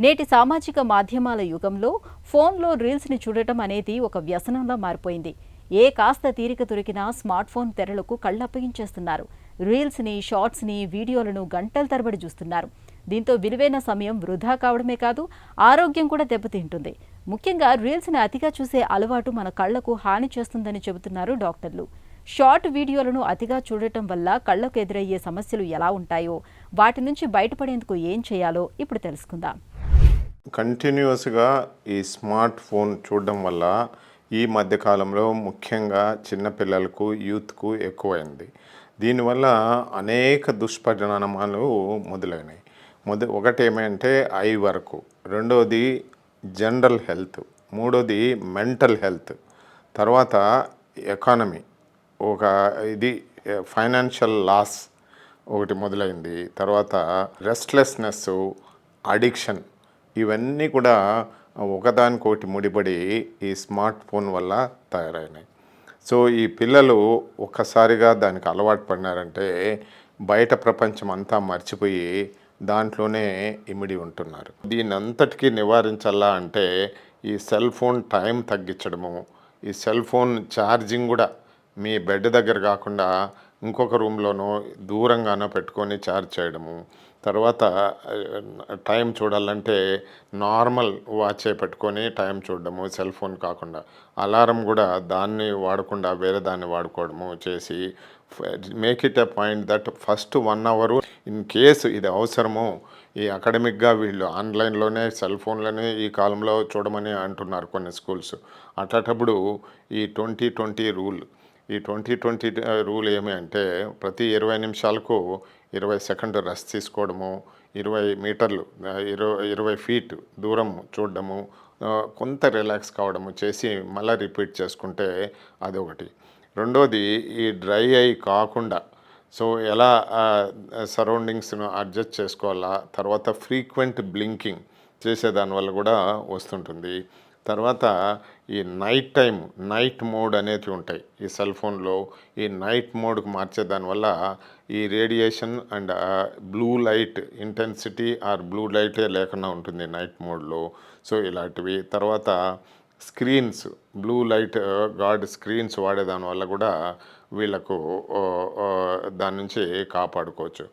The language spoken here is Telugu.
నేటి సామాజిక మాధ్యమాల యుగంలో ఫోన్లో రీల్స్ని చూడటం అనేది ఒక వ్యసనంలా మారిపోయింది. ఏ కాస్త తీరిక దొరికినా స్మార్ట్ ఫోన్ తెరలకు కళ్ళప్పగించేస్తున్నారు. రీల్స్ని, షార్ట్స్ని, వీడియోలను గంటల తరబడి చూస్తున్నారు. దీంతో విలువైన సమయం వృధా కావడమే కాదు, ఆరోగ్యం కూడా దెబ్బతింటుంది. ముఖ్యంగా రీల్స్ని అతిగా చూసే అలవాటు మన కళ్లకు హాని చేస్తుందని చెబుతున్నారు డాక్టర్లు. షార్ట్ వీడియోలను అతిగా చూడటం వల్ల కళ్లకు ఎదురయ్యే సమస్యలు ఎలా ఉంటాయో, వాటి నుంచి బయటపడేందుకు ఏం చేయాలో ఇప్పుడు తెలుసుకుందాం. కంటిన్యూస్గా ఈ స్మార్ట్ ఫోన్ చూడడం వల్ల ఈ మధ్యకాలంలో ముఖ్యంగా చిన్నపిల్లలకు యూత్కు ఎక్కువైంది. దీనివల్ల అనేక దుష్పరిణామాలు మొదలైనాయి. ఒకటి ఏమంటే ఐ వరకు, రెండోది జనరల్ హెల్త్, మూడోది మెంటల్ హెల్త్, తర్వాత ఎకానమీ, ఇది ఫైనాన్షియల్ లాస్ ఒకటి మొదలైంది, తర్వాత రెస్ట్లెస్నెస్, అడిక్షన్, ఇవన్నీ కూడా ఒకదానికొకటి ముడిపడి ఈ స్మార్ట్ ఫోన్ వల్ల తయారైనాయి. సో ఈ పిల్లలు ఒక్కసారిగా దానికి అలవాటు పడినారంటే బయట ప్రపంచం అంతా మర్చిపోయి దాంట్లోనే ఇమిడి ఉంటున్నారు. దీని అంతటికీ నివారించాలా అంటే ఈ సెల్ ఫోన్ టైం తగ్గించడము, ఈ సెల్ ఫోన్ ఛార్జింగ్ కూడా మీ బెడ్ దగ్గర కాకుండా ఇంకొక రూమ్లోనో దూరంగానో పెట్టుకొని ఛార్జ్ చేయడము, తర్వాత టైం చూడాలంటే నార్మల్ వాచే పెట్టుకొని టైం చూడడము, సెల్ ఫోన్ కాకుండా అలారం కూడా దాన్ని వాడకుండా వేరే దాన్ని వాడుకోవడము చేసి make it a point that first 1 hour in case ఇది అవసరము. ఈ అకాడమిక్గా వీళ్ళు ఆన్లైన్లోనే సెల్ ఫోన్లోనే ఈ కాలంలో చూడమని అంటున్నారు కొన్ని స్కూల్స్. అట్లాంటప్పుడు ఈ 20-20 రూల్, ఈ 20-20 రూల్ ఏమి అంటే ప్రతి 20 నిమిషాలకు 20 సెకండ్లు రెస్ట్ తీసుకోవడము, 20 మీటర్లు 20 ఫీట్ దూరం చూడడము, కొంత రిలాక్స్ కావడము చేసి మళ్ళీ రిపీట్ చేసుకుంటే అదొకటి. రెండోది ఈ డ్రై ఐ కాకుండా సో ఎలా సరౌండింగ్స్ను అడ్జస్ట్ చేసుకోవాలా, తర్వాత ఫ్రీక్వెంట్ బ్లింకింగ్ చేసేదానివల్ల కూడా వస్తుంటుంది. తర్వాత ఈ నైట్ మోడ్ అనేవి ఉంటాయి ఈ సెల్ ఫోన్లో. ఈ నైట్ మోడ్కి మార్చేదానివల్ల ఈ radiation and blue light intensity or blue లైటే లేకుండా ఉంటుంది నైట్ మోడ్లో. సో ఇలాంటివి. తర్వాత screens, blue light guard screens వాడేదాని వల్ల కూడా వీళ్ళకు దాని నుంచి కాపాడుకోవచ్చు.